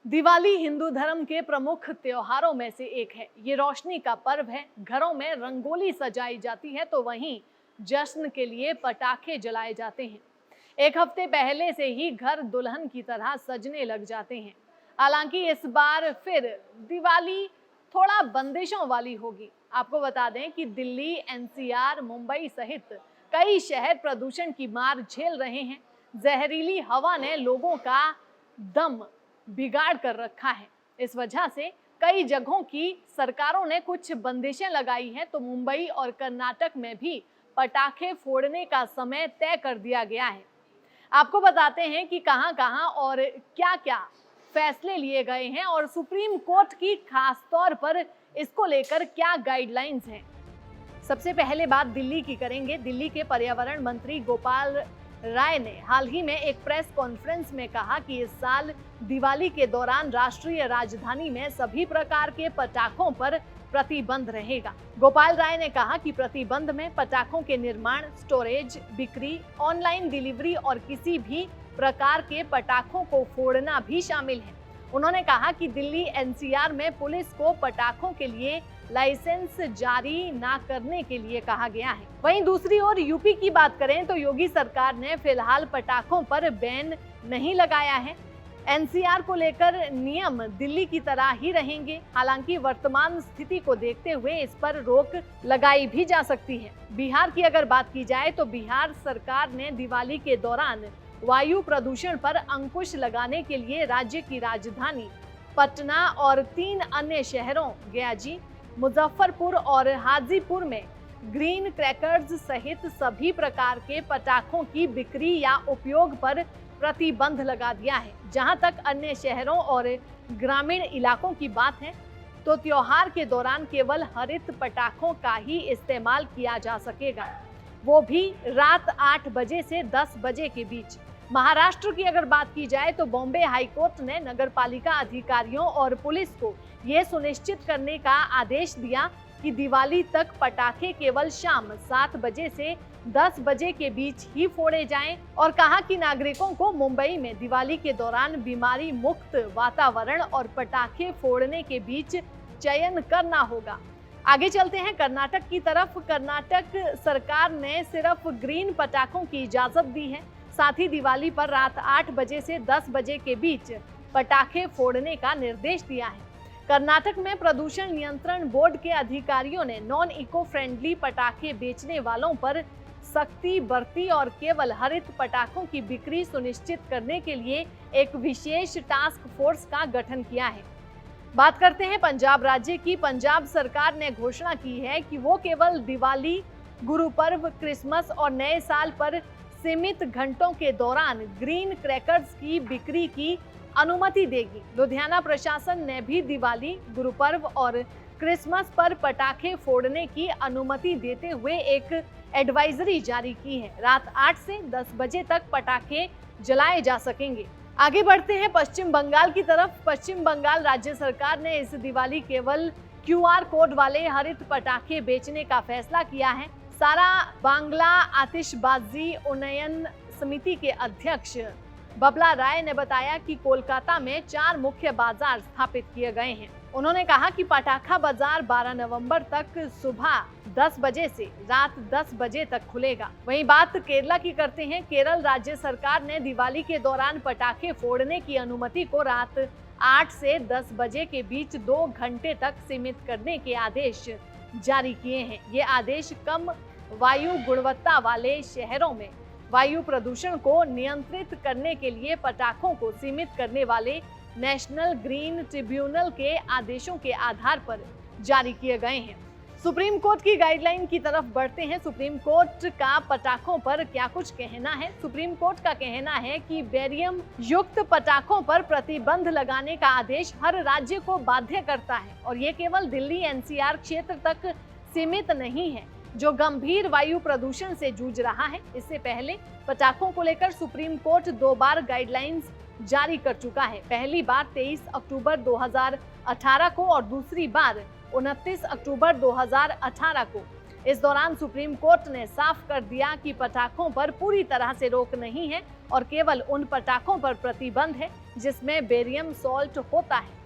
दिवाली हिंदू धर्म के प्रमुख त्योहारों में से एक है। ये रोशनी का पर्व है। घरों में रंगोली सजाई जाती है तो वहीं जश्न के लिए पटाखे जलाए जाते हैं। एक हफ्ते पहले से ही घर दुल्हन की तरह सजने लग जाते हैं। हालांकि इस बार फिर दिवाली थोड़ा बंदिशों वाली होगी। आपको बता दें कि दिल्ली, एनसीआर, मुंबई सहित कई शहर प्रदूषण की मार झेल रहे हैं। जहरीली हवा ने लोगों का दम बिगाड़ कर रखा है। इस वजह से कई जगहों की सरकारों ने कुछ बंदिशें लगाई हैं, तो मुंबई और कर्नाटक में भी पटाखे फोड़ने का समय तय कर दिया गया है। आपको बताते हैं कि कहां-कहां और क्या-क्या फैसले लिए गए हैं और सुप्रीम कोर्ट की खास तौर पर इसको लेकर क्या गाइडलाइंस हैं। सबसे पहले बात दिल्ली की करेंगे। दिल्ली के पर्यावरण मंत्री गोपाल राय ने हाल ही में एक प्रेस कॉन्फ्रेंस में कहा कि इस साल दिवाली के दौरान राष्ट्रीय राजधानी में सभी प्रकार के पटाखों पर प्रतिबंध रहेगा। गोपाल राय ने कहा कि प्रतिबंध में पटाखों के निर्माण, स्टोरेज, बिक्री, ऑनलाइन डिलीवरी और किसी भी प्रकार के पटाखों को फोड़ना भी शामिल है। उन्होंने कहा कि दिल्ली एनसीआर में पुलिस को पटाखों के लिए लाइसेंस जारी ना करने के लिए कहा गया है। वहीं दूसरी ओर यूपी की बात करें तो योगी सरकार ने फिलहाल पटाखों पर बैन नहीं लगाया है। एनसीआर को लेकर नियम दिल्ली की तरह ही रहेंगे। हालांकि वर्तमान स्थिति को देखते हुए इस पर रोक लगाई भी जा सकती है। बिहार की अगर बात की जाए तो बिहार सरकार ने दिवाली के दौरान वायु प्रदूषण पर अंकुश लगाने के लिए राज्य की राजधानी पटना और 3 अन्य शहरों गयाजी, मुजफ्फरपुर और हाजीपुर में ग्रीन क्रैकर्स सहित सभी प्रकार के पटाखों की बिक्री या उपयोग पर प्रतिबंध लगा दिया है। जहां तक अन्य शहरों और ग्रामीण इलाकों की बात है तो त्योहार के दौरान केवल हरित पटाखों का ही इस्तेमाल किया जा सकेगा, वो भी रात 8 बजे से 10 बजे के बीच। महाराष्ट्र की अगर बात की जाए तो बॉम्बे हाईकोर्ट ने नगरपालिका अधिकारियों और पुलिस को ये सुनिश्चित करने का आदेश दिया कि दिवाली तक पटाखे केवल शाम 7 बजे से 10 बजे के बीच ही फोड़े जाएं और कहा कि नागरिकों को मुंबई में दिवाली के दौरान बीमारी मुक्त वातावरण और पटाखे फोड़ने के बीच चयन करना होगा। आगे चलते हैं कर्नाटक की तरफ। कर्नाटक सरकार ने सिर्फ ग्रीन पटाखों की इजाजत दी है। साथ ही दिवाली पर रात 8 बजे से 10 बजे के बीच पटाखे फोड़ने का निर्देश दिया है। कर्नाटक में प्रदूषण नियंत्रण बोर्ड के अधिकारियों ने नॉन इको फ्रेंडली पटाखे बेचने वालों पर सख्ती बरती और केवल हरित पटाखों की बिक्री सुनिश्चित करने के लिए एक विशेष टास्क फोर्स का गठन किया है। बात करते हैं पंजाब राज्य की। पंजाब सरकार ने घोषणा की है कि वो केवल दिवाली, गुरु पर्व, क्रिसमस और नए साल पर सीमित घंटों के दौरान ग्रीन क्रैकर्स की बिक्री की अनुमति देगी। लुधियाना प्रशासन ने भी दिवाली, गुरु पर्व और क्रिसमस पर पटाखे फोड़ने की अनुमति देते हुए एक एडवाइजरी जारी की है। रात 8 से 10 बजे तक पटाखे जलाए जा सकेंगे। आगे बढ़ते हैं पश्चिम बंगाल की तरफ। पश्चिम बंगाल राज्य सरकार ने इस दिवाली केवल QR कोड वाले हरित पटाखे बेचने का फैसला किया है। सारा बांग्ला आतिशबाजी उन्नयन समिति के अध्यक्ष बबला राय ने बताया कि कोलकाता में 4 मुख्य बाजार स्थापित किए गए हैं। उन्होंने कहा कि पटाखा बाजार 12 नवंबर तक सुबह 10 बजे से रात 10 बजे तक खुलेगा। वहीं बात केरला की करते हैं। केरल राज्य सरकार ने दिवाली के दौरान पटाखे फोड़ने की अनुमति को रात 8 से 10 बजे के बीच 2 घंटे तक सीमित करने के आदेश जारी किए हैं। ये आदेश कम वायु गुणवत्ता वाले शहरों में वायु प्रदूषण को नियंत्रित करने के लिए पटाखों को सीमित करने वाले नेशनल ग्रीन ट्रिब्यूनल के आदेशों के आधार पर जारी किए गए हैं। सुप्रीम कोर्ट की गाइडलाइन की तरफ बढ़ते हैं। सुप्रीम कोर्ट का पटाखों पर क्या कुछ कहना है। सुप्रीम कोर्ट का कहना है कि बेरियम युक्त पटाखों पर प्रतिबंध लगाने का आदेश हर राज्य को बाध्य करता है और ये केवल दिल्ली एनसीआर क्षेत्र तक सीमित नहीं है जो गंभीर वायु प्रदूषण से जूझ रहा है। इससे पहले पटाखों को लेकर सुप्रीम कोर्ट 2 बार गाइडलाइंस जारी कर चुका है। पहली बार 23 अक्टूबर 2018 को और दूसरी बार 29 अक्टूबर 2018 को। इस दौरान सुप्रीम कोर्ट ने साफ कर दिया कि पटाखों पर पूरी तरह से रोक नहीं है और केवल उन पटाखों पर प्रतिबंध है जिसमें बेरियम सॉल्ट होता है।